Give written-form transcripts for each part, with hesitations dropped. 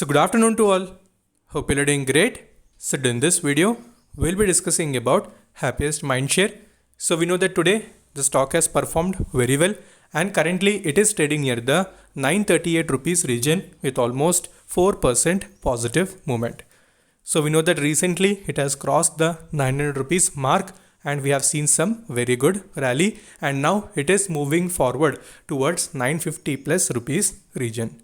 So good afternoon to all. Hope you're doing great. So in this video, we'll be discussing about Happiest Mindshare. So we know that today the stock has performed very well and currently it is trading near the 938 rupees region with almost 4% positive movement. So we know that recently it has crossed the 900 rupees mark and we have seen some very good rally, and now it is moving forward towards 950 plus rupees region.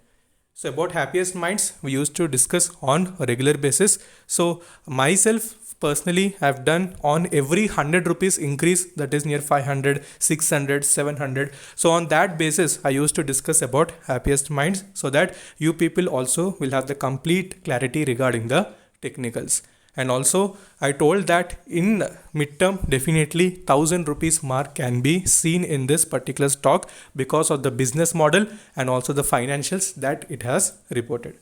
So about Happiest Minds, we used to discuss on a regular basis. So myself personally have done on every 100 rupees increase, that is near 500, 600, 700. So on that basis, I used to discuss about Happiest Minds so that you people also will have the complete clarity regarding the technicals. And also I told that in midterm definitely 1000 rupees mark can be seen in this particular stock because of the business model and also the financials that it has reported.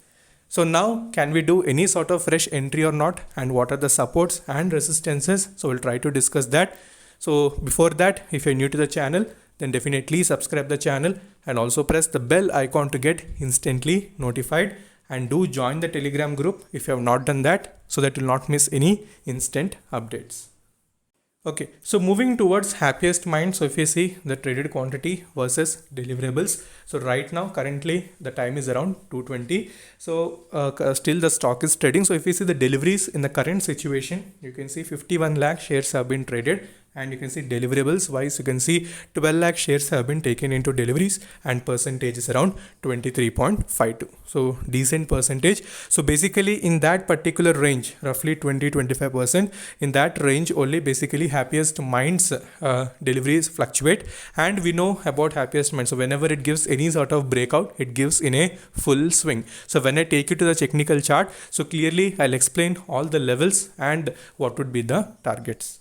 So now can we do any sort of fresh entry or not, and what are the supports and resistances? So we'll try to discuss that. So before that, if you're new to the channel, then definitely subscribe the channel and also press the bell icon to get instantly notified. And do join the Telegram group if you have not done that, so that you'll not miss any instant updates. Okay, so moving towards Happiest Mind. So if you see the traded quantity versus deliverables, so right now currently the time is around 2:20. So still the stock is trading. So if you see the deliveries in the current situation, you can see 51 lakh shares have been traded. And you can see deliverables wise, you can see 12 lakh shares have been taken into deliveries and percentage is around 23.52. So decent percentage. So basically in that particular range, roughly 20-25%, in that range only basically Happiest Minds deliveries fluctuate. And we know about Happiest Minds. So whenever it gives any sort of breakout, it gives in a full swing. So when I take you to the technical chart, so clearly I'll explain all the levels and what would be the targets.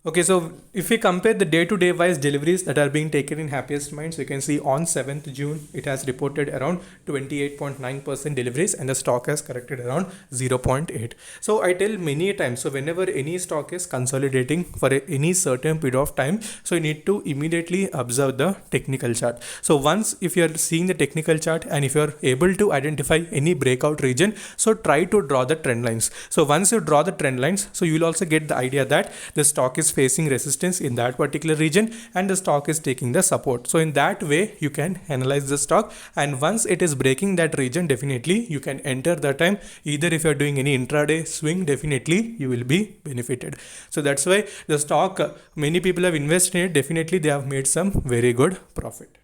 Okay, so if we compare the day-to-day wise deliveries that are being taken in Happiest Minds, you can see on 7th June, it has reported around 28.9% deliveries and the stock has corrected around 0.8. So I tell many times, so whenever any stock is consolidating for any certain period of time, so you need to immediately observe the technical chart. So once if you are seeing the technical chart and if you are able to identify any breakout region, so try to draw the trend lines. So once you draw the trend lines, so you will also get the idea that the stock is facing resistance in that particular region and the stock is taking the support. So in that way you can analyze the stock, and once it is breaking that region, definitely you can enter that time. Either if you're doing any intraday swing, definitely you will be benefited. So that's why the stock, many people have invested in it, definitely they have made some very good profit.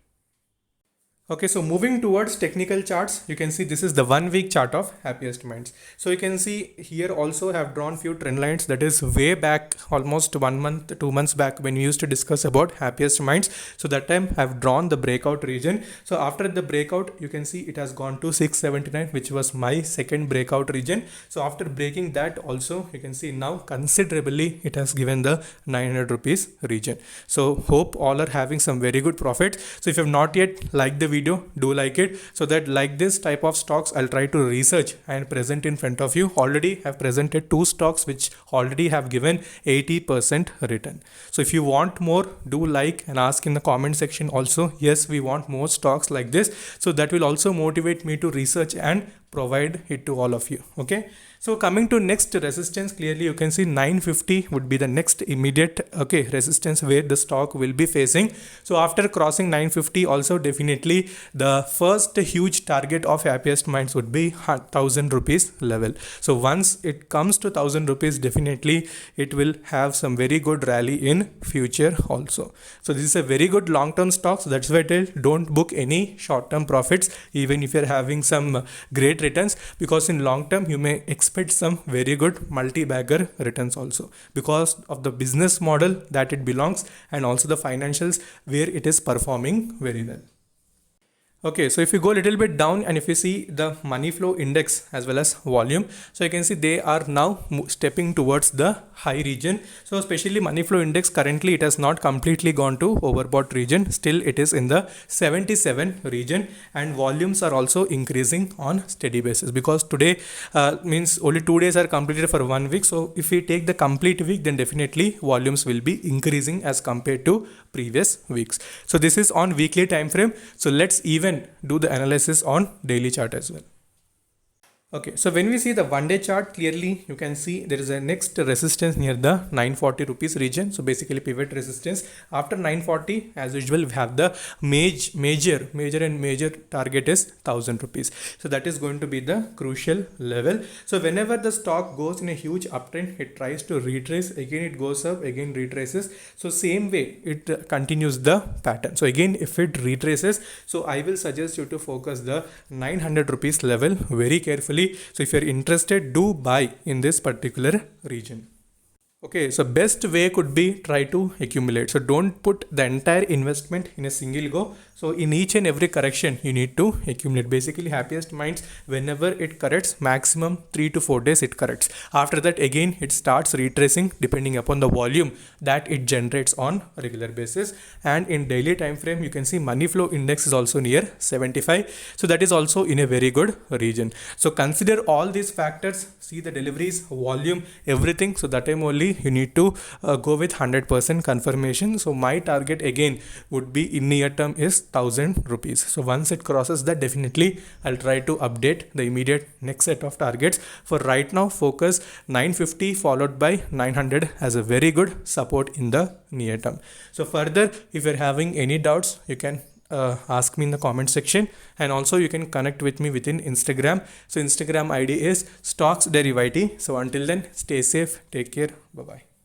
Okay, so moving towards technical charts, you can see this is the 1 week chart of Happiest Minds. So you can see here also have drawn few trend lines, that is way back almost 1 month, 2 months back when we used to discuss about Happiest Minds. So that time I've drawn the breakout region. So after the breakout, you can see it has gone to 679, which was my second breakout region. So after breaking that also, you can see now considerably it has given the 900 rupees region. So hope all are having some very good profits. So if you have not yet liked the video, do like it, so that like this type of stocks I'll try to research and present in front of you. Already have presented 2 stocks which already have given 80% return. So if you want more, do like and ask in the comment section also. Yes, we want more stocks like this, so that will also motivate me to research and provide it to all of you. Okay, so coming to next resistance, clearly you can see 950 would be the next immediate resistance where the stock will be facing. So after crossing 950 also, definitely the first huge target of Happiest Minds would be 1000 rupees level. So once it comes to 1000 rupees, definitely it will have some very good rally in future also. So this is a very good long-term stock. So that's why I tell, don't book any short-term profits even if you're having some great returns, because in long term you may expect some very good multi-bagger returns also because of the business model that it belongs and also the financials where it is performing very well. Okay, so if you go a little bit down and if you see the money flow index as well as volume, so you can see they are now stepping towards the high region. So especially money flow index, currently it has not completely gone to overbought region, still it is in the 77 region, and volumes are also increasing on steady basis because today means only 2 days are completed for 1 week. So if we take the complete week, then definitely volumes will be increasing as compared to previous weeks. So this is on weekly time frame. So let's even do the analysis on daily chart as well. Okay, so when we see the 1 day chart, clearly you can see there is a next resistance near the 940 rupees region. So basically pivot resistance after 940, as usual, we have the major target is 1000 rupees. So that is going to be the crucial level. So whenever the stock goes in a huge uptrend, it tries to retrace again, it goes up again, retraces. So same way it continues the pattern. So again, if it retraces, so I will suggest you to focus the 900 rupees level very carefully. So if you're interested, do buy in this particular region. Okay, so best way could be try to accumulate. So don't put the entire investment in a single go. So in each and every correction, you need to accumulate. Basically, Happiest Minds, whenever it corrects, maximum 3 to 4 days it corrects. After that, again, it starts retracing depending upon the volume that it generates on a regular basis. And in daily time frame, you can see money flow index is also near 75. So that is also in a very good region. So consider all these factors, see the deliveries, volume, everything. So that time only you need to go with 100% confirmation. So my target again would be in near term is 1000 rupees. So once it crosses that, definitely I'll try to update the immediate next set of targets. For right now, focus 950 followed by 900 as a very good support in the near term. So further, if you're having any doubts, you can ask me in the comment section, and also you can connect with me within Instagram. So Instagram ID is Stocks Derivati. So until then, stay safe, take care, bye bye.